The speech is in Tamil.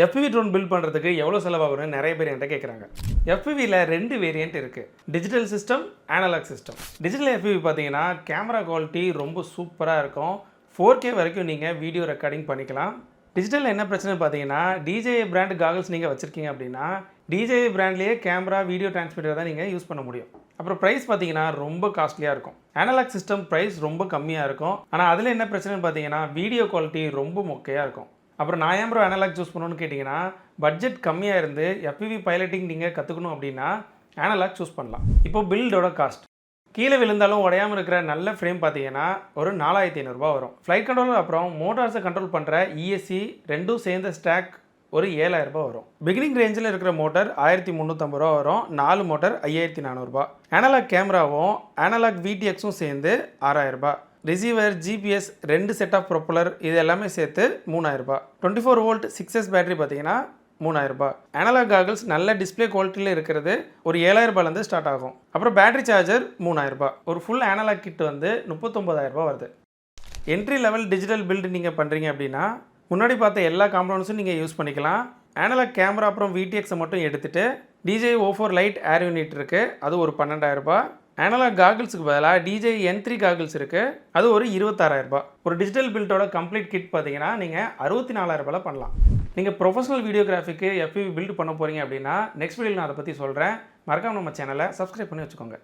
FPV ட்ரோன் பில்ட் பண்ணுறதுக்கு எவ்வளோ செலவாகும்னு நிறைய பேர் என்கிட்ட கேட்குறாங்க. FPVயில் 2 வேரியண்ட் இருக்குது, digital system, analog system. Digital FPV பார்த்தீங்கன்னா கேமரா குவாலிட்டி ரொம்ப சூப்பராக இருக்கும். 4K வரைக்கும் நீங்கள் வீடியோ ரெக்கார்டிங் பண்ணிக்கலாம். டிஜிட்டலில் என்ன பிரச்சனை பார்த்தீங்கன்னா, DJI பிராண்ட் காகல்ஸ் நீங்கள் வச்சுருக்கீங்க அப்படின்னா DJI பிராண்ட்லேயே கேமரா வீடியோ டிரான்ஸ்மிட்டர் தான் நீங்கள் யூஸ் பண்ண முடியும். அப்புறம் ப்ரைஸ் பார்த்தீங்கன்னா ரொம்ப காஸ்ட்லியாக இருக்கும். அனலாக் சிஸ்டம் ப்ரைஸ் ரொம்ப கம்மியாக இருக்கும். ஆனால் அதில் என்ன பிரச்சனைன்னு பார்த்தீங்கன்னா வீடியோ குவாலிட்டி ரொம்ப மொக்கையாக இருக்கும். அப்புறம் நான் ஏன் ப்ரோ அனலாக் சூஸ் பண்ணணும்னு கேட்டிங்கன்னா, பட்ஜெட் கம்மியாக இருந்து FPV பைலட்டிங் நீங்கள் கற்றுக்கணும் அப்படின்னா அனலாக் சூஸ் பண்ணலாம். இப்போது பில்டோட காஸ்ட் கீழே விழுந்தாலும் உடையாமல் இருக்கிற நல்ல ஃப்ரேம் பார்த்தீங்கன்னா ஒரு 4500 வரும். ஃப்ளைட் கண்ட்ரோலர் அப்புறம் மோட்டார்ஸை கண்ட்ரோல் பண்ணுற ESC ரெண்டும் சேர்ந்த ஸ்டாக் ஒரு 7000 வரும். பிகினிங் ரேஞ்சில் இருக்கிற மோட்டர் 1350 வரும். 4 மோட்டர் 5400. அனலாக் கேமராவும் அனலாக் VTXும் சேர்ந்து 6000. Receiver, GPS, 2 set of propeller இது எல்லாமே சேர்த்து 3000. 24 வோல்ட் 6S பேட்டரி பார்த்தீங்கன்னா 3000. அனலாக் காகல்ஸ் நல்ல டிஸ்பிளே குவாலிட்டியில் இருக்கிறது ஒரு 7000 ஸ்டார்ட் ஆகும். அப்புறம் பேட்டரி சார்ஜர் 3000. ஒரு ஃபுல் அனலாக் கிட் வந்து 39000 வருது. என்ட்ரி லெவல் டிஜிட்டல் பில்டு நீங்கள் பண்ணுறீங்க அப்படின்னா முன்னாடி பார்த்த எல்லா காம்பனன்ட்ஸும் நீங்கள் யூஸ் பண்ணிக்கலாம். அனலாக் கேமரா அப்புறம் VTXை மட்டும் எடுத்துகிட்டு DJI O4 லைட் ஏர் யூனிட் இருக்குது, அது ஒரு 12000. அனலாக் காகிள்ஸுக்கு பதிலாக DJI N3 காகிள்ஸ் இருக்குது, அது ஒரு 26000. ஒரு டிஜிட்டல் பில்டோட கம்ப்ளீட் கிட் பார்த்தீங்கன்னா நீங்கள் 64000 பண்ணலாம். நீங்கள் ப்ரொஃபஷனல் வீடியோகிராஃபிக்கு FPV பில்ட் பண்ண போகிறீங்க அப்படின்னா நெக்ஸ்ட் வீடியோவில் நான் அதை பற்றி சொல்கிறேன். மறக்காம நம்ம சேனலை சப்ஸ்கிரைப் பண்ணி வச்சுக்கோங்க.